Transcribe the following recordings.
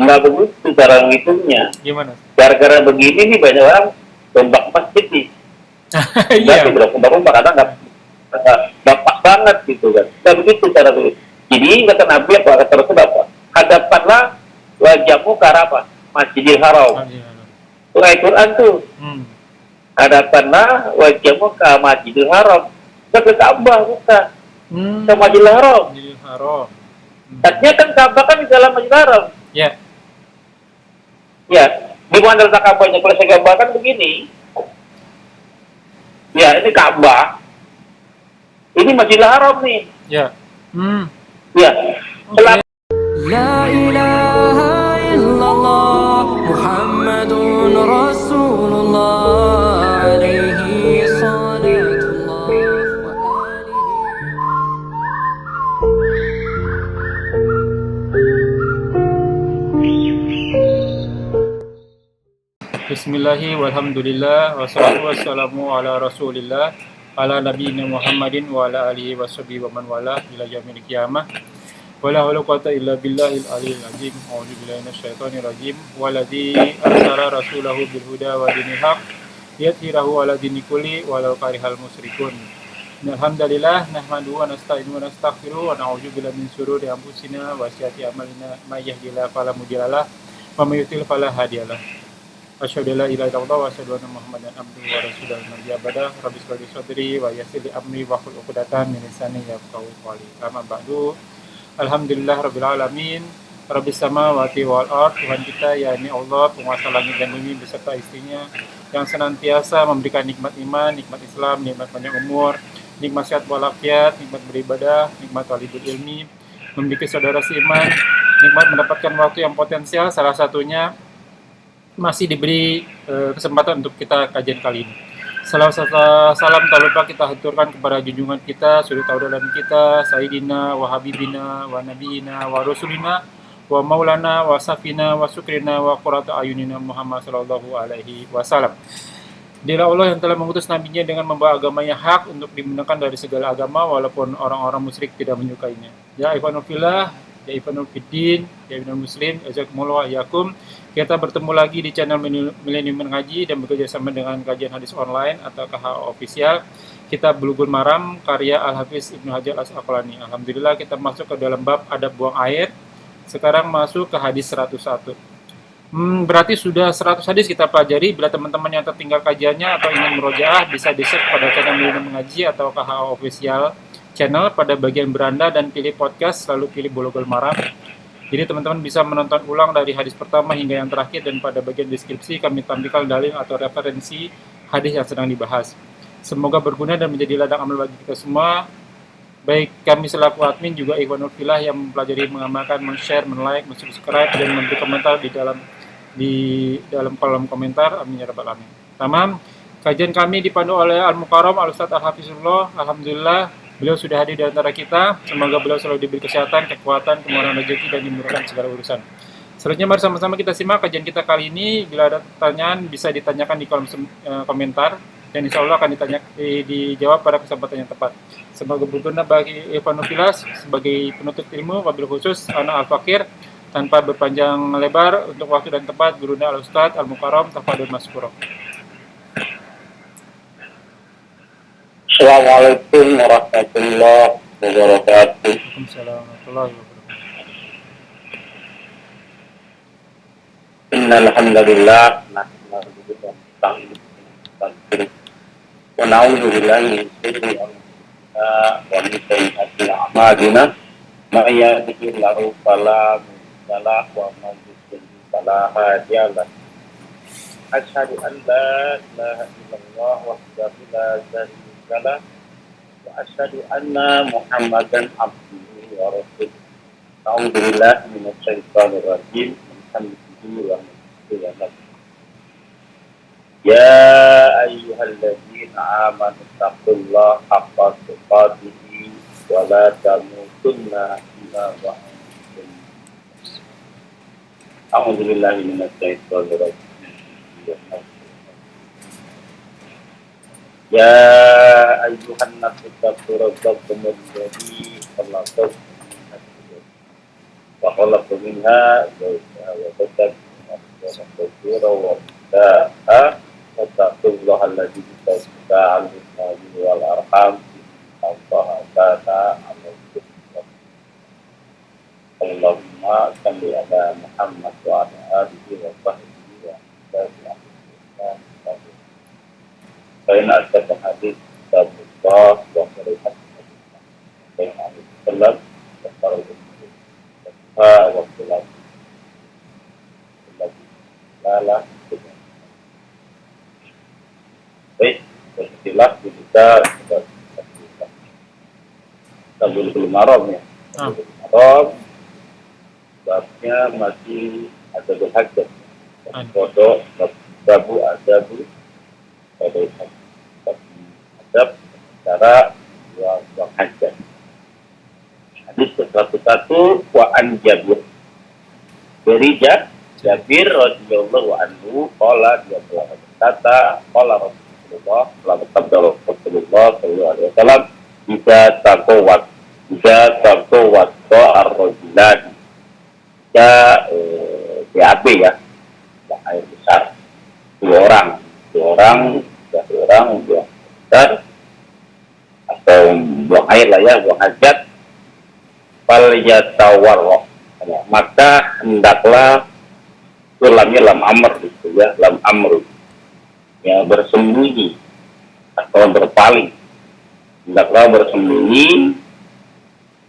Nggak begitu cara ngitungnya. Gimana? Gara-gara begini nih banyak orang tombak masjid nih. Berarti Iya. berapa tombak kadang nggak pas banget gitu kan. Nggak begitu cara begitu. Jadi kata Nabi apa kata Rasul apa? Hadapanlah wajahmu ke arah apa? Masjidil Haram. Itu ayat Quran tuh. Hadapanlah wajahmu ke Masjidil Haram. Bukan ke Ka'bah, bukan. Ke Masjidil Haram. Masjidil Haram. Artinya kan Ka'bah kan di dalam Masjidil Haram. Ya. Ya, di mana letak Ka'bahnya? Kalau saya gambarkan begini. Ya, ini Ka'bah. Ini Masjidil Haram nih. Ya. Ya. Okay. La ilaha illallah Muhammadun Rasulullah alaihi salatullah wa Bismillahi walhamdulillah wassalatu wassalamu ala rasulillah ala nabiyina Muhammadin wa ala alihi washabihi wa man wala ila yaumil qiyamah. Wala haula quwwata illa billahil aliyil azim. A'udzu billahi minasyaitonir rajim. Waladzi arsala rasulahu bil huda wa dinil haq liyudhhirahu 'ala dini kulli walau karihal musyrikun. Alhamdulillah nahmaduhu wa nasta'inu wa nastaghfiruh wa na'udzu billahi min syururi anfusina wa sayyiati a'malina may yahdihillahu fala mudhillalah wa may yudhlil fala hadiyalah. Asyhadu an la ilaha illallah wa asyhadu anna Muhammadan abduhu wa rasuluhu nabi abada rabbi shrah li sadri wa yassir li amri wa hlul 'uqdatam min lisani yafqahu qawli. Amma ba'du. Alhamdulillah rabbil alamin. Rabbis samawati wal ard. Tuhan kita yakni Allah, penguasa langit dan bumi beserta istrinya yang senantiasa memberikan nikmat iman, nikmat Islam, nikmat panjang umur, nikmat sehat walafiat, nikmat beribadah, nikmat talibul ilmi, memiliki saudara seiman, nikmat mendapatkan waktu yang potensial, salah satunya masih diberi kesempatan untuk kita kajian kali ini. Salam tak lupa kita haturkan kepada junjungan kita, suri tauladan kita, Sayyidina wa Habibina wa Nabiyina wa Rasulina wa Maulana wa Safina wa Sukrina wa Qurrata Ayunina Muhammad sallallahu alaihi wasallam. Dialah Allah yang telah mengutus nabinya dengan membawa agamanya hak untuk dibenarkan dari segala agama walaupun orang-orang musyrik tidak menyukainya. Ya ikhwanul fillah, ya ikhwanul fiddin, ya ikhwanul muslim, jazakumullah yakum. Kita bertemu lagi di channel Milenium Mengaji dan bekerja sama dengan kajian hadis online atau KHO official. Kita Bulughul Maram karya Al-Hafiz Ibnu Hajar Al-Asqalani. Alhamdulillah kita masuk ke dalam bab adab buang air. Sekarang masuk ke hadis 101. Berarti sudah 100 hadis kita pelajari. Bila teman-teman yang tertinggal kajiannya atau ingin merojaah bisa di-share pada channel Milenium Mengaji atau KHO official channel pada bagian beranda dan pilih podcast, lalu pilih Bulughul Maram. Jadi teman-teman bisa menonton ulang dari hadis pertama hingga yang terakhir dan pada bagian deskripsi kami tampilkan dalil atau referensi hadis yang sedang dibahas. Semoga berguna dan menjadi ladang amal bagi kita semua. Baik kami selaku admin juga ikhwanul fillah yang mempelajari, mengamalkan, men-share, men-like, men-subscribe dan memberi komentar di dalam kolom komentar. Amin ya rabbal alamin. Tamam. Kajian kami dipandu oleh Al-Mukarram Al-Ustaz Al-Hafizullah. Alhamdulillah beliau sudah hadir di antara kita. Semoga beliau selalu diberi kesehatan, kekuatan, kemurahan rezeki dan dimurahkan segala urusan. Selanjutnya mari sama-sama kita simak kajian kita kali ini. Bila ada pertanyaan bisa ditanyakan di kolom komentar dan insya Allah akan dijawab pada kesempatan yang tepat. Semoga berguna bagi ikhwanul fillah. Sebagai penuntut ilmu wabil khusus ana Al-Fakir, tanpa berpanjang lebar untuk waktu dan tempat, guruna Al-Ustaz Al-Mukarram tafadhol masykuran. Assalamualaikum warahmatullahi wabarakatuh. Waalaikumsalam warahmatullahi wabarakatuh. Innal hamdalillah nahmaduhu wa nasta'inuhu wa na'udzu billahi min shururi anfusina wa min sayyiati a'malina. May yahdihillahu fala mudilla lahu wa may yudlil fala hadiya lahu. Asyhadu an la ilaha illallah wahdahu la syarika lahu wa asyhadu anna Muhammadan abduhu wa rasuluh. A'udzu billahi minasy syaithanir rajim. Ya ayyuhalladzina amanu taqullaha haqqa tuqatih wa la tamutunna illa wa antum muslimun. A'udzu billahi minasy syaithanir rajim. Ya ayyuhan nasu taqu rabbakum alladzi khalaqakum min nafsin wa khalaqa minha zawjaha wa kabira wa da'a wa taqullaha alladzi tasa'aluna bihi wal arham Allah ta'ala alaikum. Allahumma salli ala Muhammad wa ala alihi wa sahbihi wa sallam. Karena ada hadis Allah wa melihat yang hadis salam wa salam lala. Baik, istilah kita Tabul Maram ya. Tabul babnya masih ada berhajat. Foto babu ada bu pada adab cara buang hajat. Hadis ke-101 wa an Jabir. Dari Jabir radhiyallahu anhu qala dia telah berkata qala Rasulullah sallallahu alaihi wasallam jika taqawat ar-rajulan jika BAB ya air besar dua orang besar atau buang air lah ya, buang hajat fal yatawarrah, maka hendaklah ulamnya lam amr gitu ya, lam amr ya, bersembunyi atau berpaling, hendaklah bersembunyi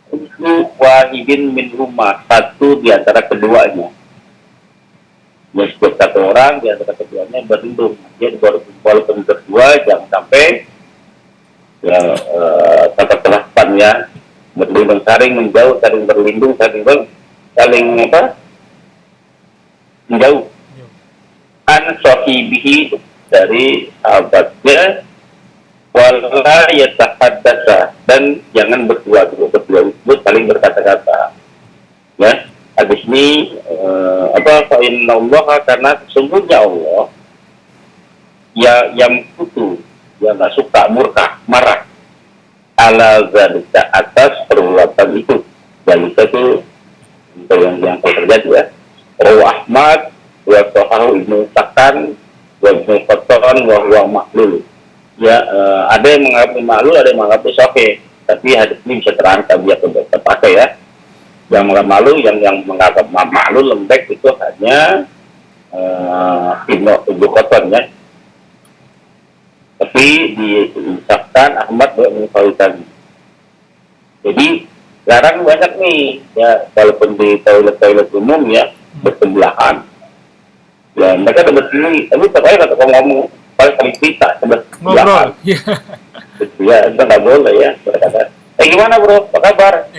untuk wahidin min rumah, satu di antara keduanya. Ya, setiap satu orang di antara keduanya berlindung. Jadi walaupun berdua jangan sampai ya kata kelapan ya, berlindung, saling menjauh, saling berlindung, saling menjauh. An sahibihi, dari sahabatnya, wala yatahaddatsa, dan jangan berdua itu saling berkata-kata. Ya, habis ini fa inna Allah, karena sesungguhnya Allah ya yang kutu, yang nggak suka, murka, marah ala zalika, atas perbuatan itu. Zalika itu yang terjadi ya. Rawi Ahmad wa sahahu Ibnu Sakan wa Ibnu Qattan wa huwa maklul. Ya, ada yang menganggap maklul, ada yang menganggap sahih, tapi hadis ini bisa terangkat biar terpakai ya. Yang menganggap malu, yang menganggap maklul lembek itu hanya Ibnu Qattan ya. Tapi diucapkan Ahmad mengucapkan. Jadi sekarang banyak nih ya, walaupun di toilet umum ya bersebelahan. Ya mereka debat sini, tapi terkait kata ngomong paling kita ngobrol. Ya itu nggak boleh ya berkata. Gimana bro? Apa kabar?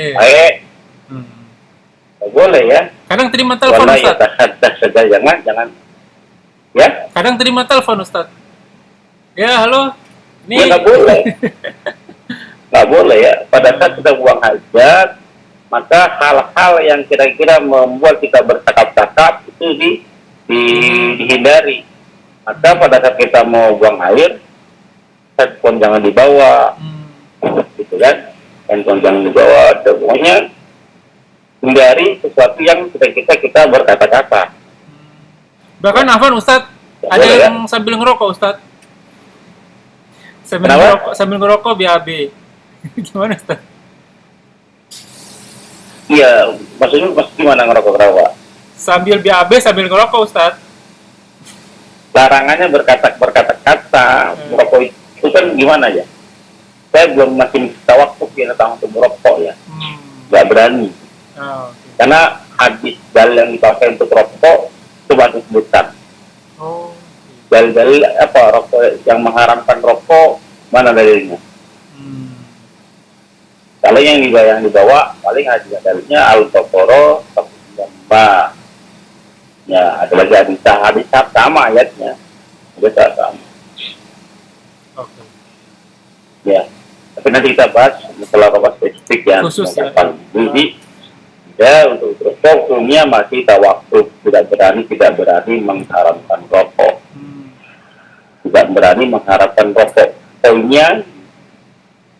Nggak boleh ya. Kadang terima telepon Ustaz. Saja jangan. Ya. Kadang terima telepon Ustaz. Ya halo. Ini ya, nggak boleh. Nggak boleh ya. Pada saat kita buang hajat, maka hal-hal yang kira-kira membuat kita bercakap-cakap itu dihindari. Maka pada saat kita mau buang air, handphone jangan dibawa, gitu kan? Handphone jangan dibawa. Pokoknya hindari sesuatu yang kita berkata-kata. Bahkan Afwan Ustaz, ada yang sambil ngerokok Ustaz. Sambil ngerokok BAB. Gimana Ustaz? Iya, maksudnya gimana ngerokok kenapa? Sambil BAB sambil ngerokok Ustaz. Larangannya berkata-kata, merokok itu kan gimana ya? Saya belum masih tawakuf ya tentang untuk merokok ya. Nggak berani. Okay. Karena hadis dalil yang dipakai untuk rokok itu banyak disebutkan. Dalil apa rokok yang mengharamkan rokok, mana dalilnya? Kalau yang dibawa paling ada dalilnya al-taqoro sama. Ya, ada lagi hadis sama ayatnya. Ada sama. Oke. Ya, tapi nanti kita bahas masalah rokok spesifik yang khusus ya. Jadi untuk hukumnya masih tawakuf, tidak berani mengharamkan rokok. Tidak berani mengharapkan rokok.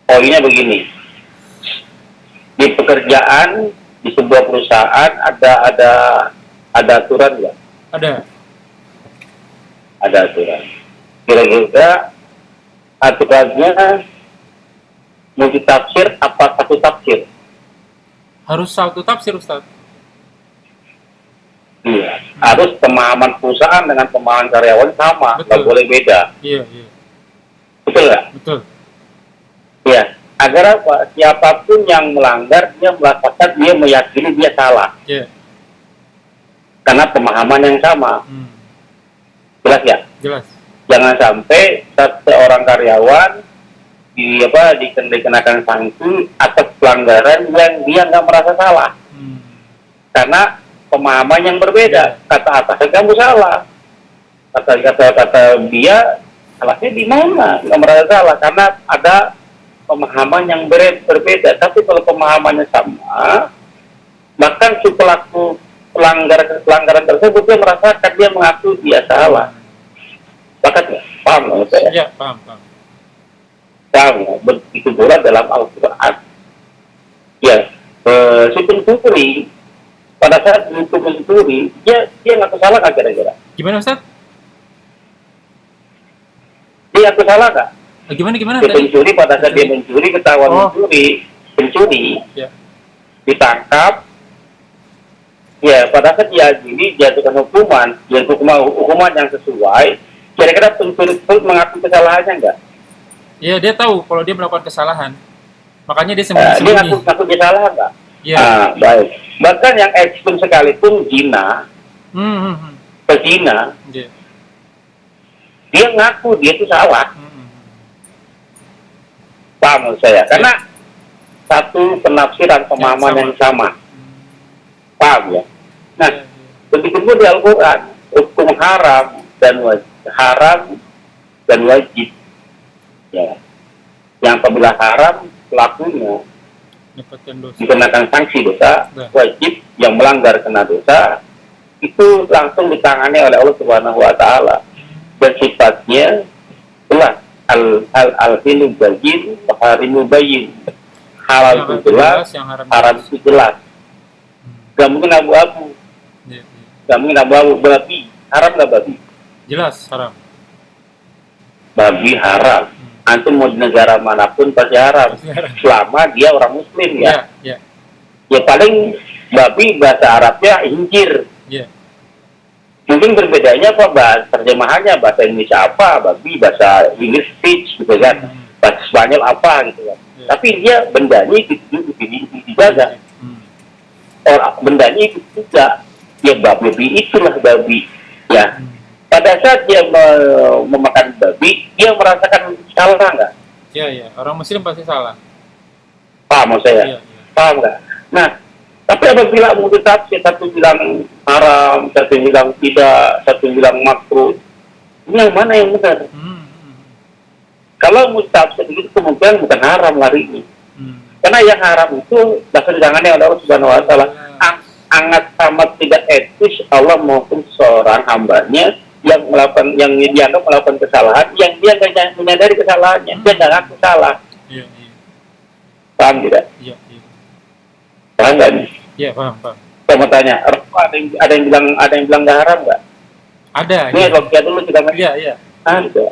Poinnya begini. Di pekerjaan, di sebuah perusahaan ada aturan nggak? Ada. ada aturan. Kira-kira aturannya multi tafsir apa satu tafsir? Harus satu tafsir, Ustaz. Iya, harus pemahaman perusahaan dengan pemahaman karyawan sama, nggak Betul. boleh beda. Iya, iya. Betul nggak? Betul. Ya, agar apa? Siapapun yang melanggar, dia merasakan dia meyakini dia salah. Iya. Karena pemahaman yang sama. Hmm. Jelas ya? Jelas. Jangan sampai seorang karyawan dikenakan sanksi atas pelanggaran yang dia nggak merasa salah. Hmm. Karena pemahaman yang berbeda. Kata atasan kamu salah. Kata dia salahnya di mana? Nggak merasa salah karena ada pemahaman yang berbeda. Tapi kalau pemahamannya sama, bahkan si pelaku pelanggaran tersebut dia merasakan dia mengaku dia salah. Bahkan paham nggak saya? Iya, paham. Paham nggak? Begitu pula dalam Al-Quran. Ya, si pencuri pada saat itu mencuri, dia ngaku salah nggak kira-kira? Gimana, Ustaz? Dia ngaku salah nggak? Gimana Si tadi? pencuri pada saat dia mencuri ketahuan pencuri Ya. ditangkap. Ya, pada saat dia jatuhkan hukuman yang sesuai. Kira-kira pencuri itu mengaku kesalahannya enggak? Iya, dia tahu kalau dia melakukan kesalahan. Makanya dia Dia sembunyi-sembunyi. ngaku dia salah enggak? Iya. Baik. Bahkan yang ekstrem sekalipun zina, pezina, Iya. dia ngaku dia itu salah. Paham maksud saya? Karena satu penafsiran pemahaman yang sama. Paham ya? Nah, begitu pun di Al-Quran, hukum haram dan wajib. Ya. Yang apabila haram, pelakunya Dapatkan dosa. dikenakan sanksi dosa, wajib yang melanggar kena dosa, itu langsung ditangani oleh Allah Subhanahu wa Ta'ala. Dan sifatnya jelas, al-hilu bayyin, harimu bayyin. Halal itu jelas, haram itu jelas. Gak mungkin abu-abu. Iya. Gak mungkin abu-abu. Babi, haram gak babi? Jelas haram. Babi haram. Antum mau di negara manapun pasti haram. Selama dia orang muslim ya. Iya. Ya paling babi bahasa Arabnya hinjir. Iya. Mungkin berbedanya apa bahasa terjemahannya, bahasa Indonesia apa, babi bahasa English speech gitu kan. Bahasa Spanyol apa gitu kan. Tapi dia bendanya dijaga. Orang bendanya itu juga. Ya babi itulah babi. Ya. Pada saat dia memakan babi, dia merasakan salah nggak? Iya. Orang muslim pasti salah. Paham saya? Iya. Paham nggak? Nah, tapi apabila multitafsir, satu bilang haram, satu bilang tidak, satu bilang makruh, ini yang mana yang benar? Kalau multitafsir itu kemungkinan bukan haram hari ini. Karena yang haram itu bahasa ditangani oleh Allah Subhanahu wa Ta'ala. Sangat amat tidak etis Allah maupun seorang hambanya yang dianggap melakukan kesalahan, yang dia tidak menyadari kesalahannya, dia tidak ngaku salah. Iya. Paham tidak? Iya. Paham nggak nih? Iya, paham. Saya mau tanya, ada yang bilang nggak haram nggak? Ada. Ini kalau kita dulu kita Iya. ada.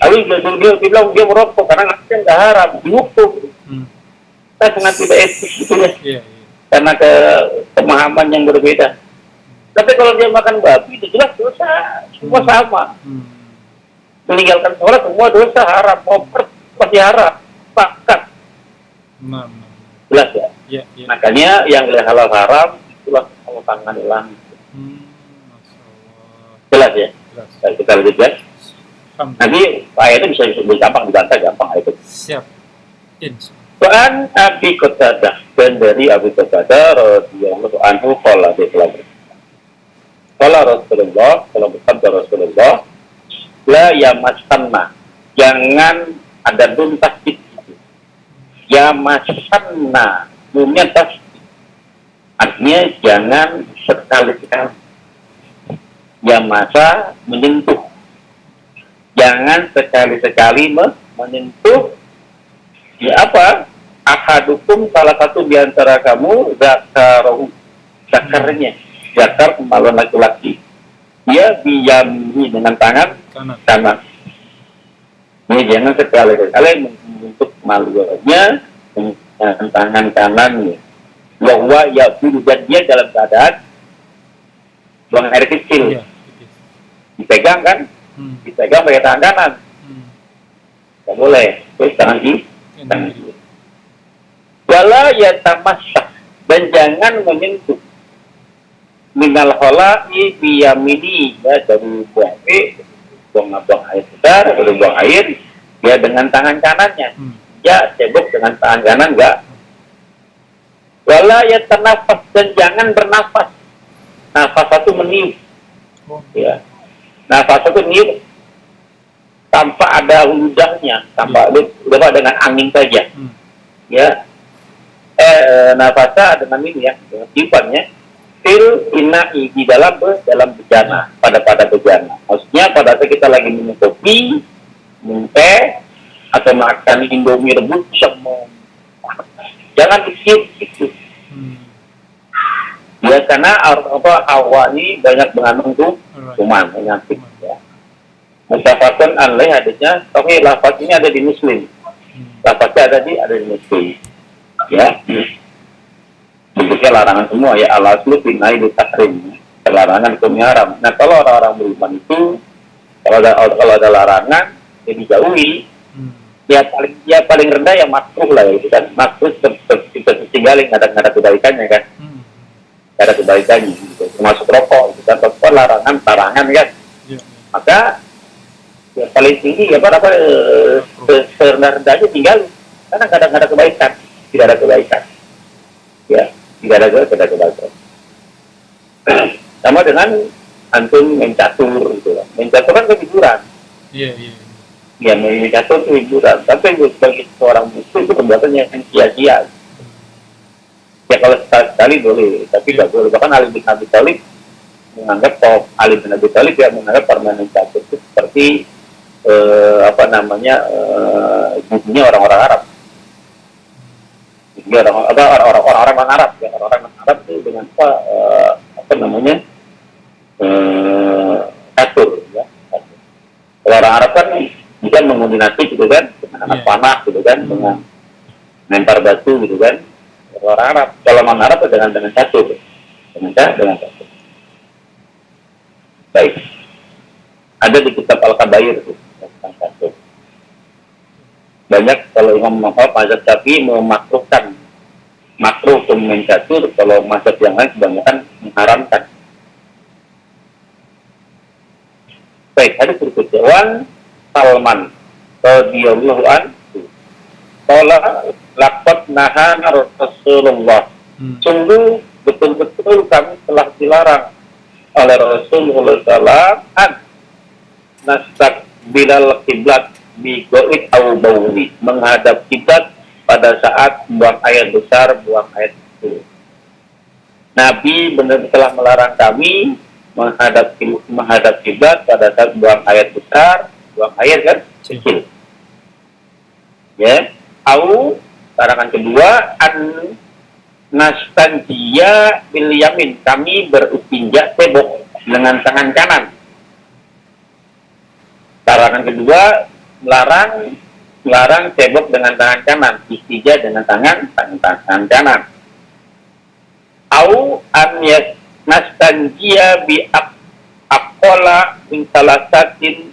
Tapi dia bilang dia merokok karena ngasihnya nggak haram, dihukum. Kita sangat tidak etis gitu ya. Iya. Karena pemahaman yang berbeda. Tapi kalau dia makan babi itu jelas dosa, semua sama. Meninggalkan sholat semua dosa haram, koper pasti haram, pakat. Jelas ya. Iya. Makanya yang halal haram itulah Allah tangani langsung. Jelas ya. Baik, kita lanjut ya. Nanti ayatnya bisa gampang dibantah gampang itu. Siap. An Abi Qatadah, dan dari Abi Qatadah radhiyallahu anhu qala Rasulullah, kalau bersabda Rasulullah, la yamassanna, jangan ada nun tasdid. Yamassanna, nunnya tasdid. Artinya jangan sekali-sekali. Yamasa menyentuh. Jangan sekali-sekali menyentuh. Ya apa? Ahadukum, salah satu di antara kamu zakarahu, zakarnya, zakar kemaluan laki-laki, dia biyamini dengan tangan kanan. kanan. Ini jangan sekali-kali untuk maluannya dengan tangan kanannya. Bahwa ya dan dia dalam keadaan buang air kecil. Iya, gitu. Dipegang kan? Dipegang pakai tangan kanan. Tidak boleh. Terus tangan kiri. Tangan kiri. Wala yatamassak, dan jangan menyentuh minal khola'i biyamini, ya, dari buang air besar atau buang air ya dengan tangan kanannya. Ya cebok dengan tangan kanan enggak. Wala yatanafas, dan jangan bernafas. Nafas itu meniup. Ya. Nafas itu meniup tanpa ada ludahnya, tanpa dengan angin saja. Ya. Nafasa dengan ini ya, dengan tiupannya. Fil ina'i, di dalam bejana, pada bejana. Maksudnya pada saat kita lagi minum kopi, minum teh, atau makan indomie rebus, jangan dikit gitu. Ya karena hawa ini banyak mengandung kuman, penyakit ya. Mutafakun alaih hadisnya, tapi lafaz ini ada di Muslim. Lafaznya ada di Muslim. Ya. Bentuknya larangan semua ya, al-aslu finai di tahrim, larangan hukumnya haram. Nah kalau orang-orang beriman itu kalau ada larangan ya dijauhi. Ya paling rendah yang makruh lah ya, itu kan makruh kita tinggalin, nggak ada kebaikannya kan, nggak ada kebaikannya gitu. Termasuk rokok itu kan, rokok larangan kan. Maka ya paling tinggi ya serendah-rendahnya tinggalin, karena nggak ada kebaikan, tidak ada kebaikan ya. Tidak ada kebaikan. Sama dengan antum main catur gitu lah. Main catur kan hiburan. Iya. Ya main catur itu hiburan. Tapi bagi seorang muslim itu perbuatan yang sia-sia. Ya kalau sekali boleh, tapi tidak boleh. Bahkan Ali bin Abi Thalib menganggap menganggap permainan catur itu seperti bunyinya orang-orang Arab. Dia orang-orang Arab ya, orang-orang Arab itu dengan catur ya. Kalau orang Arab kan bisa mengombinasi gitu kan, dengan anak panah gitu kan, dengan lempar batu gitu kan. Orang Arab, kalau orang Arab dengan catur, dengan catur. Baik, ada di kitab Al-Kabair itu tentang catur. Banyak kalau Imam mazhab Syafi'i memakruhkan makruh main catur, kalau mazhab yang lain kebanyakan mengharamkan. Baik, ada berikutnya Wan Salman radhiyallahu anhu qala laqad nahana Rasulullah, sungguh betul-betul kami telah dilarang oleh Rasulullah sallallahu alaihi nastaqbilal qiblat bigoit au bauli, menghadap kiblat pada saat buang air besar, buang air kecil. Nabi benar telah melarang kami menghadap kiblat pada saat buang air besar, buang air kan kecil. Ya, au larangan kedua an nastanjia bil yamin, kami beristinja cebok dengan tangan kanan. Larangan kedua melarang cebok dengan tangan kanan, istijah dengan tangan kanan. Au an nastanjia bi aqala min salasatin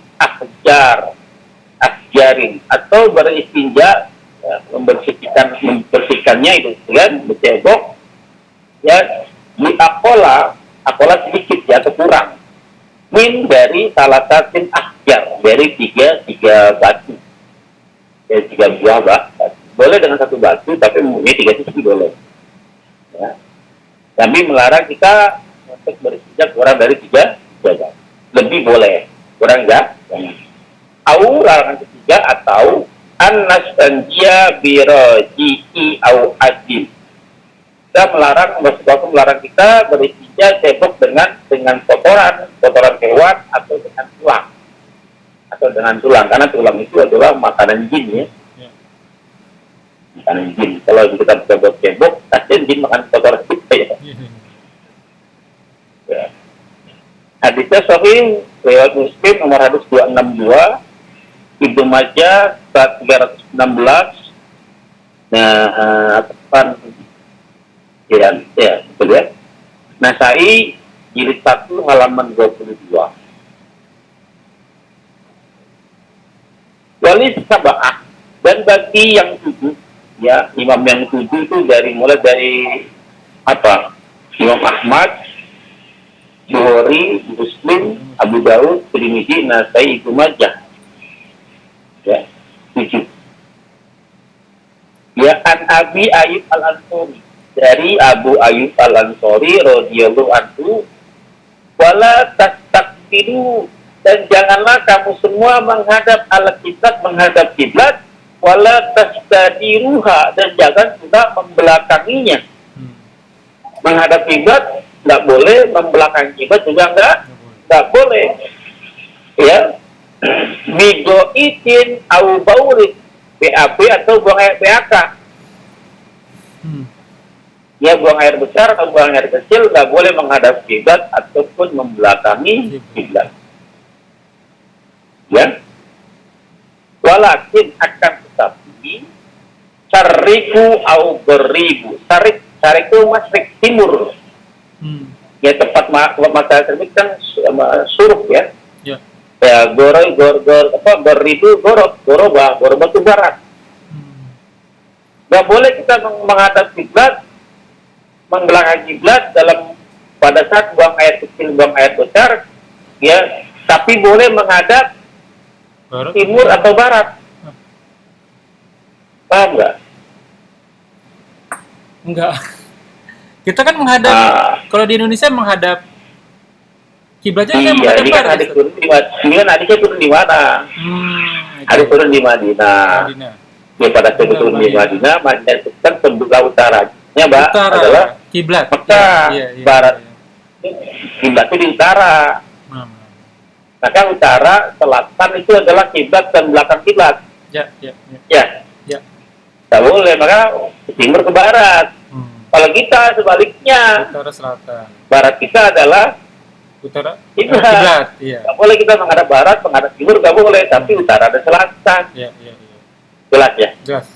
ahjarin, atau beristinja ya, membersihkannya itu kan, bercebok ya, bi aqala sedikit ya, atau kurang, min dari salasatin ahjar, dari tiga batu ya, 3 buah batu. Boleh dengan 1 batu, tapi ini 3 sisi boleh ya. Tapi melarang kita untuk beristinja kurang dari 3 batu. Lebih boleh, kurang enggak. Au larangan ketiga, atau an-nastanjia biraji'i au adil. Kita melarang kita beristinja cebok dengan kotoran hewan atau dengan tulang, karena tulang itu adalah makanan jin ya. Makanan jin. Kalau kita cebok, kasihan jin makan kotoran kita ya. Ya. Hadisnya sahih riwayat Muslim nomor hadis 262, Ibnu Majah 316. Nah, apa ya, betul ya. Nasai jilid 1 halaman 22. Wali sab'ah, dan bagi yang 7, ya, imam yang 7 itu mulai dari apa? Imam Ahmad, Bukhari, Muslim, Abu Daud, Tirmidzi, Nasai, Ibnu Majah. Ya, 7. Ya, an Abi Ayyub Al-Ansari, dari Abu Ayyub Al-Ansari radhiyallahu anhu, wala tastakbiru, dan janganlah kamu semua menghadap al-qiblat, menghadap kiblat, wala tastadiruha, dan jangan juga membelakanginya. Menghadap kiblat enggak boleh, membelakangi kiblat juga enggak boleh. Ya. Bigoitin au baulit, BAB atau buang air BAK. Ya, buang air besar atau buang air kecil nggak boleh menghadap kiblat ataupun membelakangi kiblat. Ya, walakin akan tetapi sariku au beribu, sarik itu masrik timur. Ya, tepat mata terbit kan suruh ya. Ya, beribu goroba itu barat. Nggak boleh kita menghadap kiblat, membelakangi kiblat dalam pada saat buang air kecil, buang air besar, ya, tapi boleh menghadap barat, timur atau barat. Paham nggak? Enggak. Kita kan menghadap, kalau di Indonesia menghadap kiblatnya kan menghadap ini barat. Kan hadisnya turun di mana? Hadis turun di Madinah. Ya, pada saat turun di Madinah, Madinah itu kan sebelah utaranya, Mbak, adalah kiblat. Mekah, barat. Kiblat itu di utara. Maka utara, selatan itu adalah kiblat dan belakang kiblat. Ya. Tak boleh, maka timur ke barat. Kalau kita sebaliknya, utara selatan. Barat kita adalah utara kiblat. Iya. Tak boleh kita menghadap barat, menghadap timur tak boleh, tapi utara dan selatan. Iya. Jelas ya? Jelas.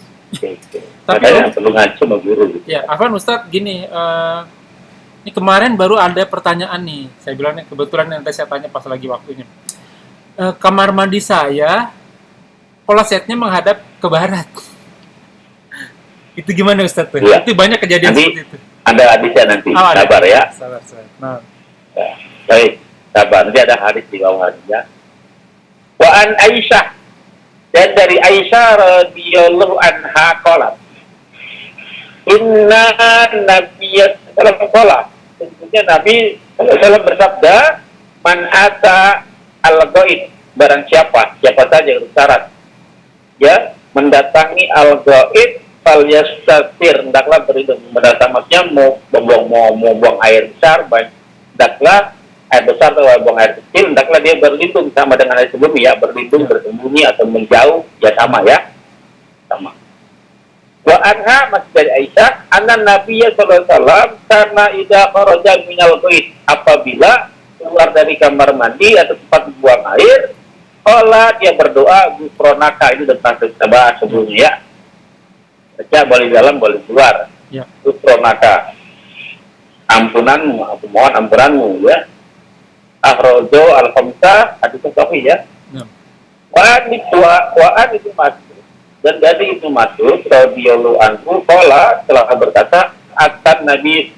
Tapi makanya perlu ngaji sama guru. Ya, Afwan Ustadz gini, ini kemarin baru ada pertanyaan nih. Saya bilang nih, kebetulan nanti saya tanya pas lagi waktunya. Kamar mandi saya, klosetnya menghadap ke barat. Itu gimana Ustadz? Ya. Itu banyak kejadian nanti, seperti itu. Ada hadisnya nanti, sabar ya. Sabar. Nah. Ya, baik, sabar. Nanti ada hadis di bawah hadisnya. Wa an Aisyah, dan dari Aisyah radhiyallahu anha qalat, inna nabiyya sallallahu alaihi, tentunya Nabi sallallahu bersabda, man ata al-ghaib, barang siapa saja yang syarat, ya, mendatangi al-ghaib, fal yastatir, hendaklah berlindung. Mendatang maksudnya mau buang air besar, hendaklah air besar atau buang air kecil, hendaklah dia berlindung, sama dengan air sebelumnya, ya, berlindung, bersembunyi atau menjauh, ya sama ya, sama. Wa anha, masih dari Aisyah, anna Nabiya sallallahu alaihi wasallam karena idza kharaja minal bait, apabila keluar dari kamar mandi atau tempat buang air, qala, dia berdoa, gufronaka, ini sudah kita bahas sebelumnya ya. Baca boleh dalam, boleh keluar. Ya. Gufronaka, ampunanmu, aku mohon ampunanmu ya. Akhrajo al-khamsah, hadisnya sahih ya. Wa'an itu masuk, dan dari itu masuk radhiyallahu anhu qala, telah berkata, akan Nabi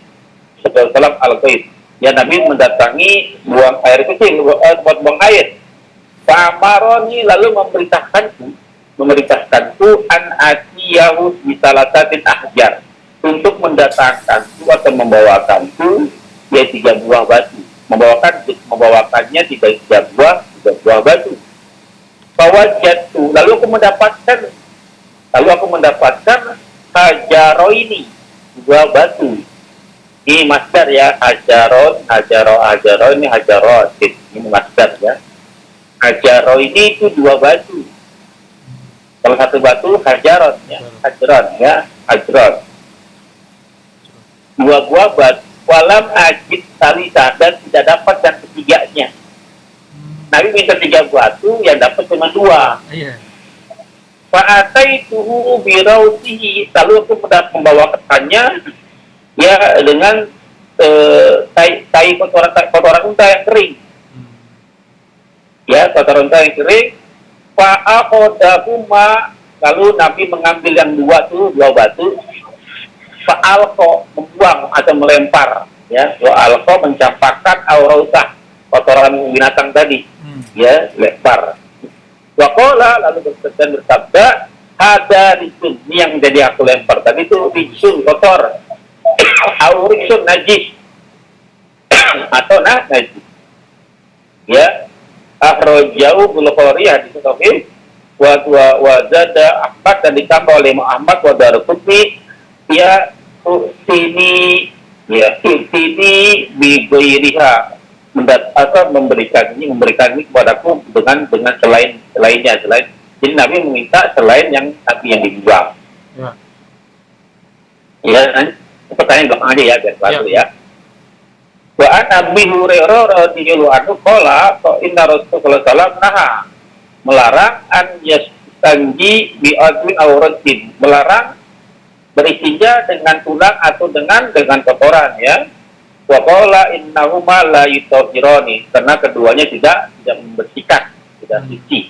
sallallahu alaihi wasallam al-ghaib, ya, Nabi mendatangi buang air kecil, buat buang air. Fa'amaroni, lalu memerintahkanku an atiyahu bisalatatin ahjar, untuk mendatangkanku atau membawakanku ya 3 buah batu, membawakannya 3 buah batu. Fawajatu, lalu aku mendapatkan hajaro ini, 2 batu. Ini masdar ya, hajaro ini hajarot, ini masdar ya. Hajaro ini itu 2 batu. Kalau 1 batu hajarot ya, hajarot. 2 buah batu walam ajid salisa, dan tidak dapat yang ketiganya. Nabi minta 3 batu, yang dapat cuma 2. Iya. Fa'ataituhu birautihi, lalu aku membawa ketannya ya dengan tai kotoran unta yang kering. Ya, kotoran unta yang kering. Fa'aqadahuma, lalu Nabi mengambil yang 2 batu. Fa'alqa, membuang atau melempar, ya. Wa'alqa, mencampakkan aurauta, kotoran binatang tadi. Ya, lempar. Waqala, lalu bersabda, ada risun, ini yang jadi aku lempar tadi itu risun, kotor. Au risun, najis. Atau najis. Ya, akhrajahu Bukhari hadis sahih wa zada Ahmad, dan ditambah oleh Muhammad wa Daruqutni ya sini bi ghairiha, memberikan ini kepadaku dengan selainnya. Jadi Nabi meminta selain yang dibuang. Ya, pertanyaan belakang aja ya, biar selalu ya. Wa an Abi Hurairah radhiyallahu anhu qala inna Rasulullah sallallahu alaihi wasallam naha, melarang an yastanji bi adwi auratin, melarang beristinja dengan tulang atau dengan kotoran, ya. Wa qala innahuma la yutahhirani, karena keduanya tidak membersihkan, tidak suci.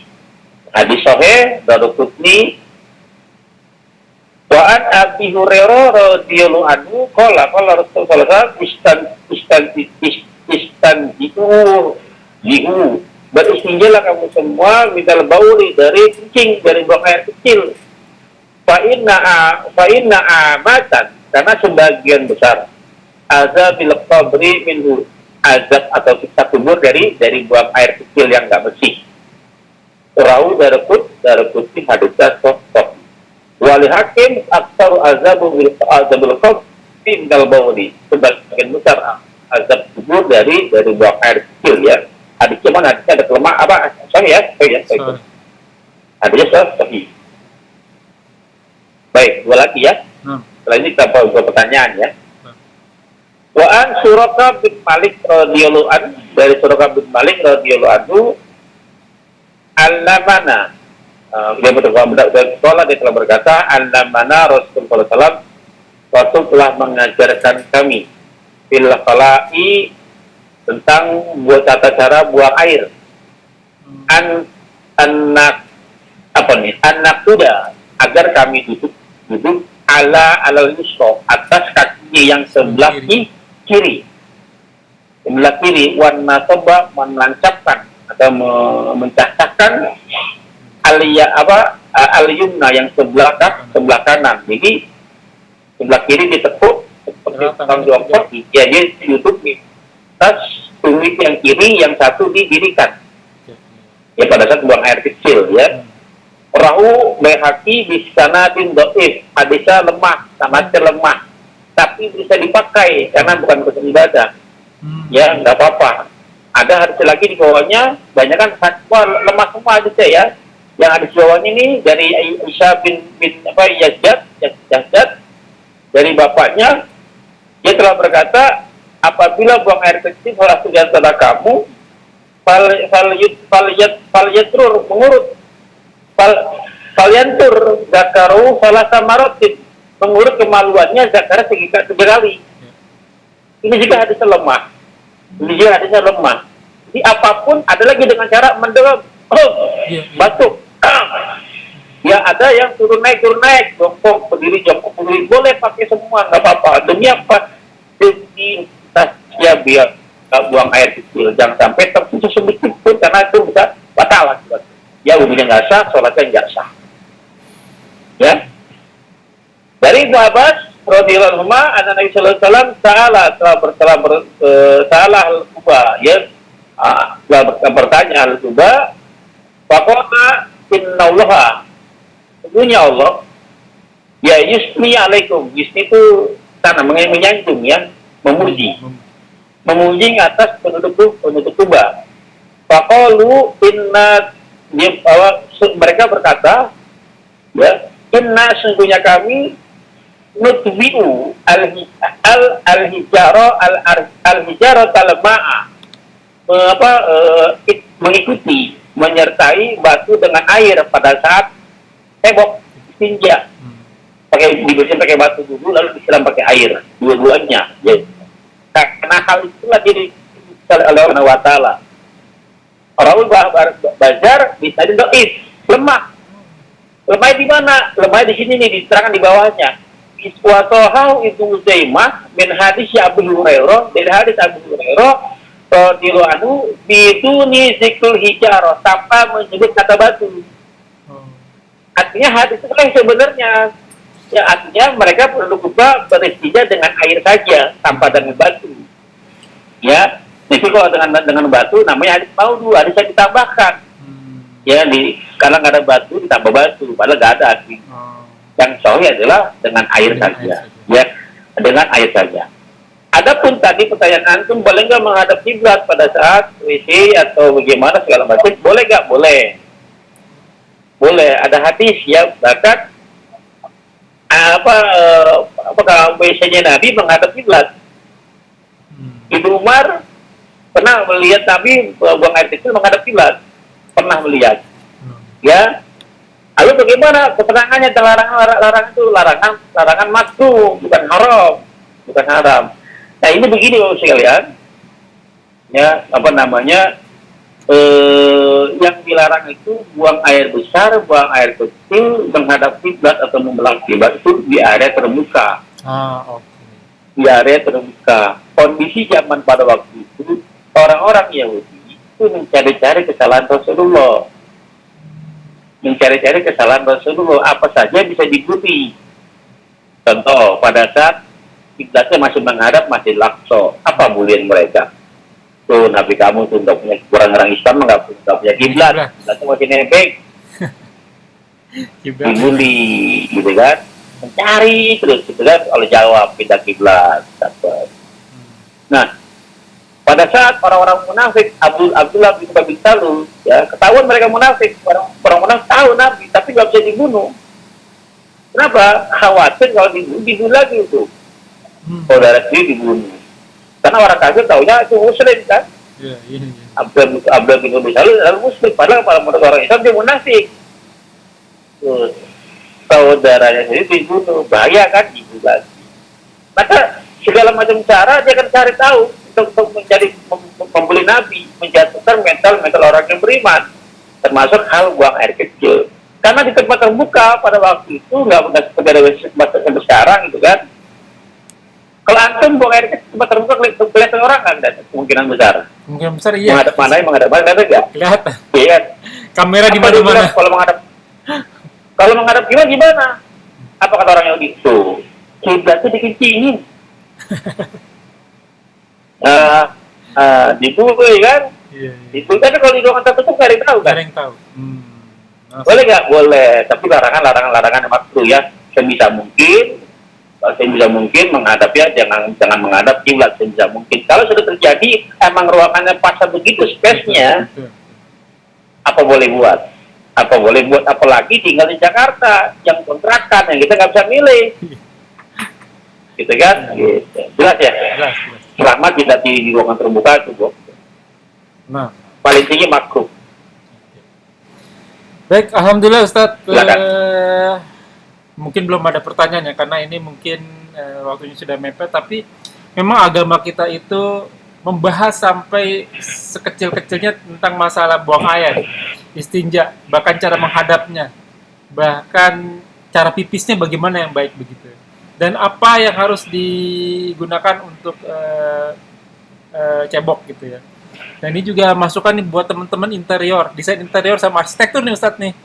Hadis sahih Daruqutni. Wa an Abi Hurairah radhiyallahu anhu qala Rasulullah istanji'u, beristinjalah kamu semua minal bauli, dari kencing, dari buang air kecil. Fa inna amatan, karena sebagian besar azabil qabri minhu, azab atau siksa kubur dari buang air kecil yang enggak bersih. Rawu Daruqutni haditsah sahih. Wali hakim aktsar azabil qabri minal bauli, sebagian besar azab kubur dari buang air kecil, ya. Hadisnya mana? Hadisnya ada kelemahan apa? Sahih ya? Hadisnya sahih. Baik, 2 lagi ya. Setelah ini kita bawa 2 pertanyaan ya. Wa an Suraka bin Malik radhiyallahu anhu, dari Suraka bin Malik radhiyallahu anhu, allamana, dia telah berkata, allamana Rasulullah SAW, Rasul telah mengajarkan kami fil khala'i, tentang buat tata cara buang air. Anak kuda, agar kami duduk alal yusra, atas kakinya yang sebelah kiri, wan nasaba, menancapkan atau mencacahkan al-yumna, yang sebelah kanan. Jadi sebelah kiri ditekuk seperti tukang jongkok, ya, dia duduk di atas tumit yang kiri, yang satu didirikan, ya, pada saat buang air kecil, ya. Rahu Baihaqi bisanadin dhaif, hadisnya lemah, sanadnya lemah, tapi bisa dipakai karena bukan khusus ibadah. Ya, nggak apa-apa. Ada hadis lagi di bawahnya, banyak kan lemah semua hadisnya, ya. Yang hadis bawahnya ini dari Aisyah bin Yazid, dari bapaknya, dia telah berkata, apabila buang air kecil salah satu di antara kamu, falyatrur, mengurut, falyantur zakaru salah samarotin, mengurut kemaluannya zakar 3 kali. Ini juga hadisnya lemah. Jadi apapun, ada lagi dengan cara mendorong, batuk. Ya, ada yang turun naik, jongkok, berdiri, boleh pakai semua, nggak apa-apa. Demi apa? Demi ya, biar buang air kecil, jangan sampai terputus sedikit pun, karena itu bisa batal akibatnya. Ya, wudhunya nggak sah, sholatnya nggak sah. Ya. Dari Ibnu Abbas radhiyallahu anhu, anna Nabi sallallahu alaihi wasallam salah al-Quba, ya. Bertanya al-Quba, faqala innallaha, sesungguhnya Allah, ya, yusni alaikum. Yusni itu tanah, menyanjung, ya, memuji atas penduduk Quba. Faqalu inna, mereka berkata, ya, inna, sesungguhnya kami nutbi'u al-hijaro al-hijaro talma'a, mengikuti, menyertai batu dengan air pada saat cebok istinja. Dibersihin pakai batu dulu, lalu disiram pakai air, dua-duanya. Ya. Karena hal itulah diri oleh Allah Subhanahu wa Ta'ala. Rawul Bazar bisa doif, lemah. Lemahnya di mana? Lemahnya di sini nih, diterangkan di bawahnya. Iswatohau itu Uzaimah min hadis Abu Hurairah, dari hadis Abu Hurairah radhiyallahu anhu biduni zikrul hijarah, tanpa menyebut kata batu. Artinya hadis itu yang sebenarnya, ya artinya mereka perlu beristinja dengan air saja tanpa dengan batu. Ya, jadi kalau dengan batu namanya hadis maudhu, hadis yang ditambahkan. Ya, karena nggak ada batu ditambah batu, padahal nggak ada arti. Yang sahih adalah dengan air saja. Ya, dengan air saja. Adapun tadi pertanyaan antum, boleh nggak menghadap kiblat pada saat WC atau bagaimana segala macam? Boleh nggak? Boleh. Boleh. Ada hadis ya, bahkan apakah WC-nya Nabi menghadap kiblat? Ibnu Umar pernah melihat Nabi buang air kecil menghadap kiblat. Pernah melihat. Ya. Lalu bagaimana keterangannya? Larangan itu larangan makruh, bukan haram, bukan haram. Nah ini begini Bapak sekalian, ya yang dilarang itu buang air besar, buang air kecil, menghadap kiblat atau membelah kiblat itu di area terbuka. Di area terbuka. Kondisi zaman pada waktu itu orang-orang Yahudi itu mencari-cari kesalahan Rasulullah. Mencari-cari kesalahan Rasulullah, apa saja bisa diikuti. Contoh, pada saat kiblatnya masih menghadap masih lakso, apa bulian mereka? Tuh Nabi kamu tuh nggak punya, orang-orang Islam nggak punya kiblat, kiblatnya masih nebeng, dibully, gitu kan? Mencari terus, gitu kan? Kalau jawab pindah kiblat, Nah, pada saat orang-orang munafik, Abdullah bin Ubay bin Salul, ya ketahuan mereka munafik, orang munafik tahu Nabi, tapi nggak bisa dibunuh. Kenapa? Khawatir kalau dibunuh lagi itu. Saudara sendiri dibunuh. Karena orang kafir tahunya itu muslim kan? Abdullah bin Ubay bin Salul adalah muslim, padahal kalau menurut orang Islam dia munafik. Saudaranya sendiri dibunuh, bahaya kan? Dibunuh lagi. Maka segala macam cara dia akan cari tahu untuk menjadi membeli Nabi, menjatuhkan mental orang yang beriman, termasuk hal buang air kecil. Karena di tempat terbuka pada waktu itu nggak seperti ada tempat sekarang gitu kan. Kalau antum buang air kecil tempat terbuka kelihatan orang nggak? Ada kemungkinan besar. Kemungkinan besar iya. Menghadap mana? Menghadap mana? Ada nggak? Kelihatan. Iya. Kamera di mana-mana. Kalau menghadap gimana? Apa kata orang Yahudi? Tuh, kiblatnya dikencingin. Dibully kan? Iya. Dibully kan kalau di ruangan tertutup nggak ada yang tahu kan? Nggak tahu. Boleh nggak? Boleh. Tapi larangan yang makruh ya. Sebisa mungkin menghadap ya, jangan menghadap kiblat sebisa mungkin. Kalau sudah terjadi emang ruangannya pas begitu space-nya, apa boleh buat? Apalagi tinggal di Jakarta yang kontrakan yang kita nggak bisa milih. Gitu kan? Gitu. Jelas ya? Jelas. Selama tidak di ruangan terbuka itu, Bu. Nah, paling tinggi makruh. Baik, alhamdulillah Ustaz. Mungkin belum ada pertanyaannya karena ini mungkin waktunya sudah mepet, tapi memang agama kita itu membahas sampai sekecil-kecilnya tentang masalah buang air, istinja, bahkan cara menghadapnya, bahkan cara pipisnya bagaimana yang baik begitu. Dan apa yang harus digunakan untuk cebok gitu ya. Dan ini juga masukan nih buat teman-teman interior, desain interior sama arsitektur nih Ustadz nih.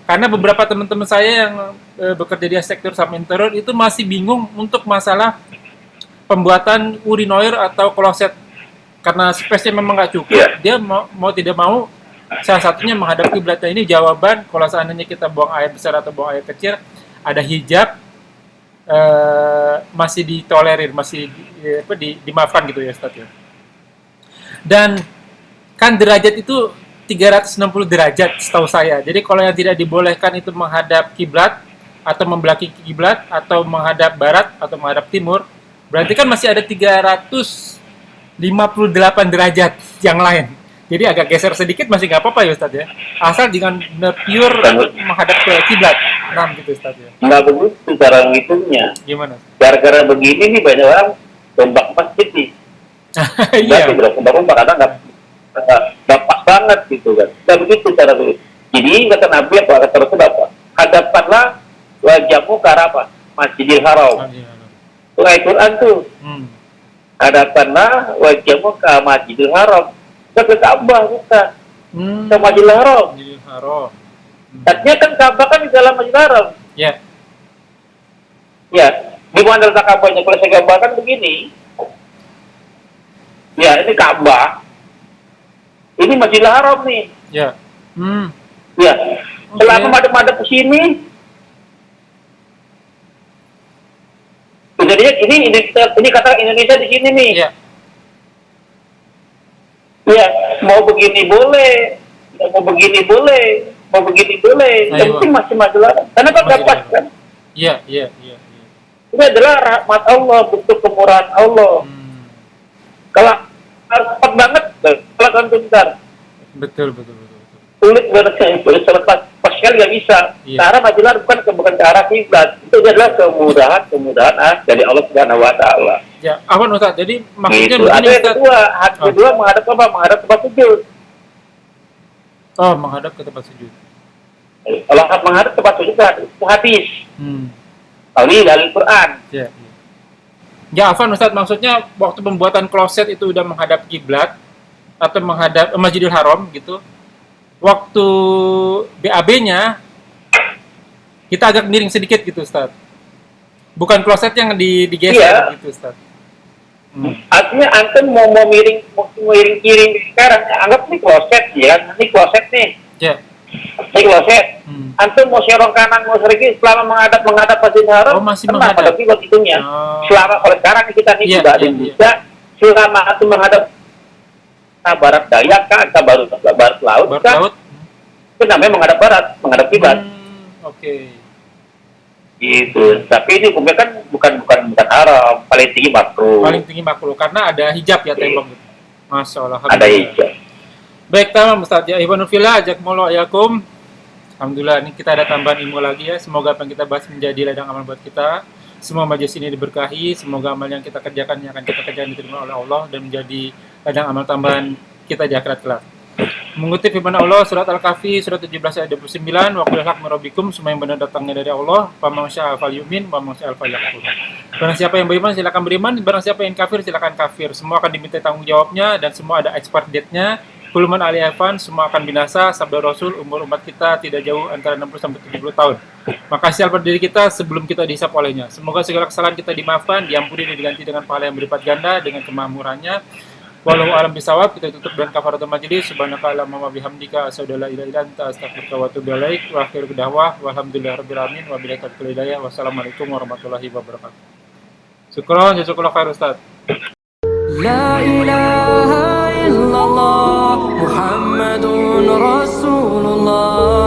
Karena beberapa teman-teman saya yang bekerja di arsitektur sama interior itu masih bingung untuk masalah pembuatan urinoir atau kloset. Karena space-nya memang nggak cukup, dia mau tidak mau salah satunya menghadap kiblatnya. Ini jawaban kalau seandainya kita buang air besar atau buang air kecil, ada hijab, masih ditolerir, masih dimaafkan gitu ya Ustaz ya. Dan kan derajat itu 360 derajat setahu saya. Jadi kalau yang tidak dibolehkan itu menghadap kiblat, atau membelakangi kiblat atau menghadap barat atau menghadap timur, berarti kan masih ada 358 derajat yang lain. Jadi agak geser sedikit masih nggak apa-apa ya Ustaz ya. Asal jangan benar pure menghadap ke kiblat. Nah gitu Ustaz ya. Nggak begitu cara ngitungnya. Gimana? Gara-gara begini nih banyak orang tombak masjid nih. Iya. Berarti tombak karena nggak pas banget gitu kan. Nggak begitu cara begitu. Jadi kata Nabi apa kata Rasul apa? Hadapanlah wajahmu ke arah apa? Masjidil Haram. Itu ayat Quran tuh. Hadapanlah wajahmu ke Masjidil Haram. Ke Ka'bah bukan. Ke Masjidil Haram. Masjidil Haram. Artinya kan Ka'bah kan di dalam Masjidil Haram. Ya. Ya, gimana letak Ka'bahnya? Kalau saya gambarkan begini. Ya, ini Ka'bah. Ini Masjidil Haram nih. Ya. Ya, selama madep-madep ke sini. Jadinya ini kata Indonesia di sini nih. Ya. Ya, mau begini boleh, mau begini boleh, mau begini boleh. Yang penting masih masalah. Karena kan dapat kan. Iya. Ini adalah rahmat Allah, bentuk kemurahan Allah. Kalau cepat banget, kalau kan bentar. Betul. Sulit banget, boleh selepas. Pas sekali nggak bisa. Iya. Ke arah Madinah bukan ke arah kiblat. Itu adalah kemudahan dari Allah Subhanahu Wa Taala. Ya, apa Ustaz? Jadi maksudnya Gitu. Ada begini yang Ustaz. kedua, hati kedua menghadap apa? Menghadap tempat sujud. Oh, menghadap ke tempat sujud. Kalau menghadap tempat sujud itu hadis. Kalau ini dari Quran. Ya. Ya, Afan Ustaz, maksudnya waktu pembuatan kloset itu udah menghadap kiblat atau menghadap Masjidil Haram gitu. Waktu BAB-nya kita agak miring sedikit gitu Ustaz. Bukan kloset yang digeser gitu Ustaz. Artinya antum mau miring kiri sekarang, anggap ini kloset ya, ini kloset nih. Ya. Ini kloset. Antum mau serong kanan mau serong kiri selama menghadap Masjidil Haram. Oh, masih menghadap. Menghadap kiblat itunya. Selama kalau sekarang kita nih Iya, sudah ada bisa selama antum menghadap barat daya kah, barat laut Barat kah? laut. Itu namanya menghadap barat, menghadap kiblat. Oke. Gitu. Tapi ini hukumnya kan bukan haram, paling tinggi makruh. Paling tinggi makruh karena ada hijab ya tembok gitu. Masya Allah. Ada hijab. Baik, tamam Ustaz. Ya Ikhwanul Fillah, jazakumullah yakum. Alhamdulillah, ini kita ada tambahan ilmu lagi ya. Semoga apa yang kita bahas menjadi ladang amal buat kita. Semua majelis ini diberkahi. Semoga amal yang kita kerjakan yang akan kita kerjakan diterima oleh Allah dan menjadi ladang amal tambahan kita di akhirat kelak. Mengutip firman Allah surat Al-Kahfi surat 17 ayat 29, wa qul haq rabbikum, semua yang benar datangnya dari Allah, faman syaa'a falyu'min wa man syaa'a falyakfur. Barang siapa yang beriman silakan beriman, barang siapa yang kafir silakan kafir. Semua akan diminta tanggung jawabnya dan semua ada expire date-nya. Kuluman aliyafan, semua akan binasa. Sabda Rasul, umur umat kita tidak jauh antara 60 sampai 70 tahun. Maka siapa diri kita sebelum kita dihisap olehnya. Semoga segala kesalahan kita dimaafkan, diampuni dan diganti dengan pahala yang berlipat ganda dengan kemakmurannya. Wallahu a'lam bishawab. Kita tutup dengan kafaratul majlis. Subhanakallahumma wa bihamdika asyhadu an la ilaha illa anta astaghfiruka wa atubu ilaik. Wa akhiru da'wah walhamdulillahirabbil alamin wa billahi taufiq hidayah. Wassalamualaikum warahmatullahi wabarakatuh. Syukran, jazakallahu khair Ustaz. لا إله إلا الله محمد رسول الله